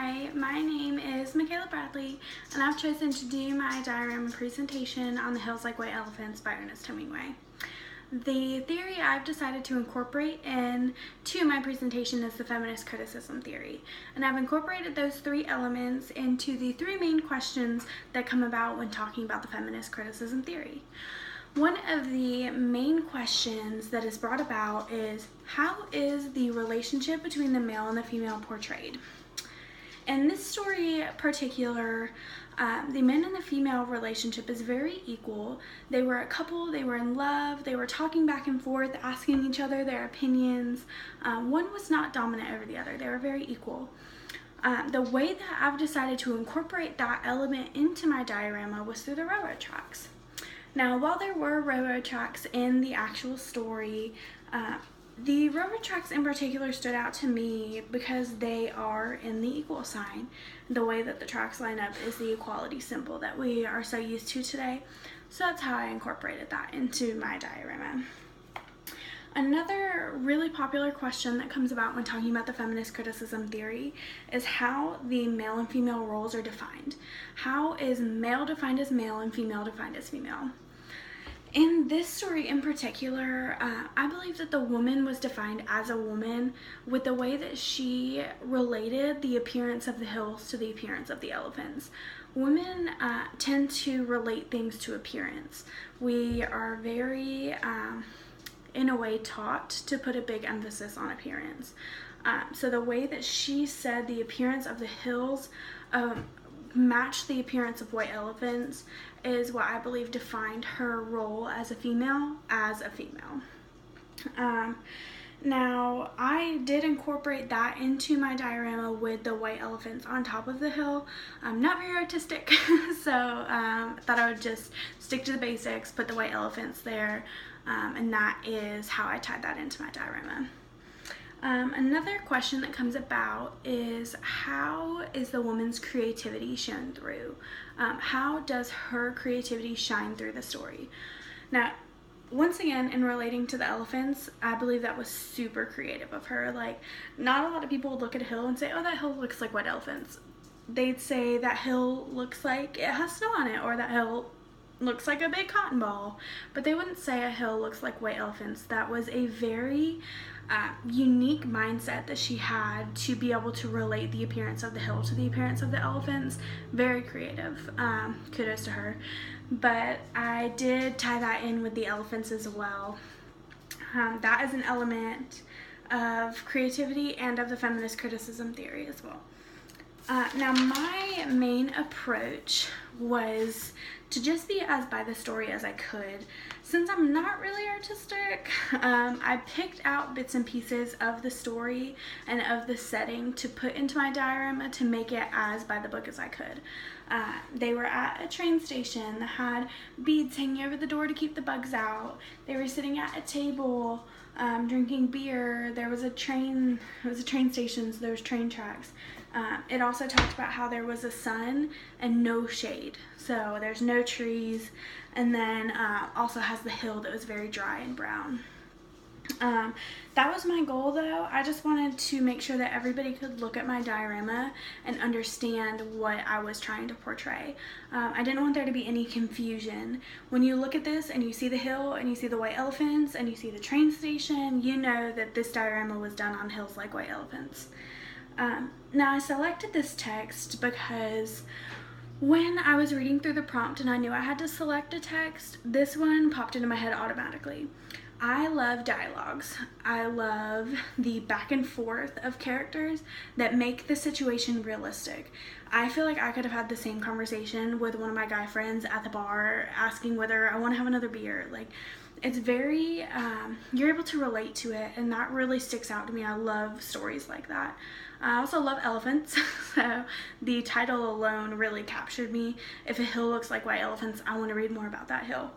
Hi, my name is Makayla Bradley, and I've chosen to do my diorama presentation on The Hills Like White Elephants by Ernest Hemingway. The theory I've decided to incorporate into my presentation is the feminist criticism theory, and I've incorporated those three elements into the three main questions that come about when talking about the feminist criticism theory. One of the main questions that is brought about is, how is the relationship between the male and the female portrayed? In this story in particular, the men and the female relationship is very equal. They were a couple, they were in love, they were talking back and forth, asking each other their opinions. One was not dominant over the other, they were very equal. The way that I've decided to incorporate that element into my diorama was through the railroad tracks. Now, while there were railroad tracks in the actual story, the railroad tracks in particular stood out to me because they are in the equal sign. The way that the tracks line up is the equality symbol that we are so used to today. So that's how I incorporated that into my diorama. Another really popular question that comes about when talking about the feminist criticism theory is how the male and female roles are defined. How is male defined as male and female defined as female? In this story in particular, I believe that the woman was defined as a woman with the way that she related the appearance of the hills to the appearance of the elephants. Women tend to relate things to appearance. We are very, in a way, taught to put a big emphasis on appearance. So the way that she said the appearance of the hills match the appearance of white elephants is what I believe defined her role as a female. Now, I did incorporate that into my diorama with the white elephants on top of the hill. Not very artistic, so I thought I would just stick to the basics, put the white elephants there, and that is how I tied that into my diorama. Another question that comes about is, how is the woman's creativity shown through? How does her creativity shine through the story? Now, once again, in relating to the elephants, I believe that was super creative of her. Like, not a lot of people would look at a hill and say, oh, that hill looks like white elephants. They'd say that hill looks like it has snow on it, or that hill looks like a big cotton ball, but they wouldn't say a hill looks like white elephants. That was a very unique mindset that she had to be able to relate the appearance of the hill to the appearance of the elephants. Very creative. Kudos to her. But I did tie that in with the elephants as well. That is an element of creativity and of the feminist criticism theory as well. Now, my main approach was to just be as by the story as I could. Since I'm not really artistic, I picked out bits and pieces of the story and of the setting to put into my diorama to make it as by the book as I could. They were at a train station that had beads hanging over the door to keep the bugs out. They were sitting at a table drinking beer. There was a train, it was a train station, so there was train tracks. It also talked about how there was a sun and no shade, so there's no trees, and then also has the hill that was very dry and brown. That was my goal, though. I just wanted to make sure that everybody could look at my diorama and understand what I was trying to portray. I didn't want there to be any confusion. When you look at this and you see the hill and you see the white elephants and you see the train station, you know that this diorama was done on hills like white elephants. Now, I selected this text because when I was reading through the prompt and I knew I had to select a text, this one popped into my head automatically. I love dialogues. I love the back and forth of characters that make the situation realistic. I feel like I could have had the same conversation with one of my guy friends at the bar asking whether I want to have another beer. Like, it's very, you're able to relate to it, and that really sticks out to me. I love stories like that. I also love elephants, so the title alone really captured me. If a hill looks like white elephants, I want to read more about that hill.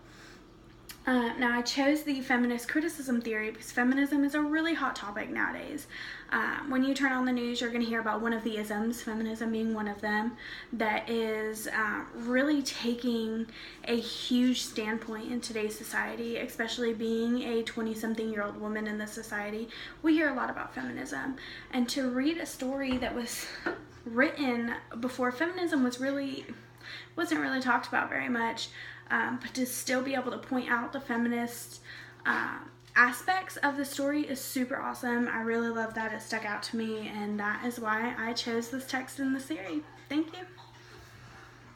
Now, I chose the feminist criticism theory because feminism is a really hot topic nowadays. When you turn on the news, you're going to hear about one of the isms, feminism being one of them, that is really taking a huge standpoint in today's society, especially being a 20-something-year-old woman in this society. We hear a lot about feminism, and to read a story that was written before feminism wasn't really talked about very much, but to still be able to point out the feminist aspects of the story is super awesome. I really love that. It stuck out to me, and that is why I chose this text in the series. Thank you.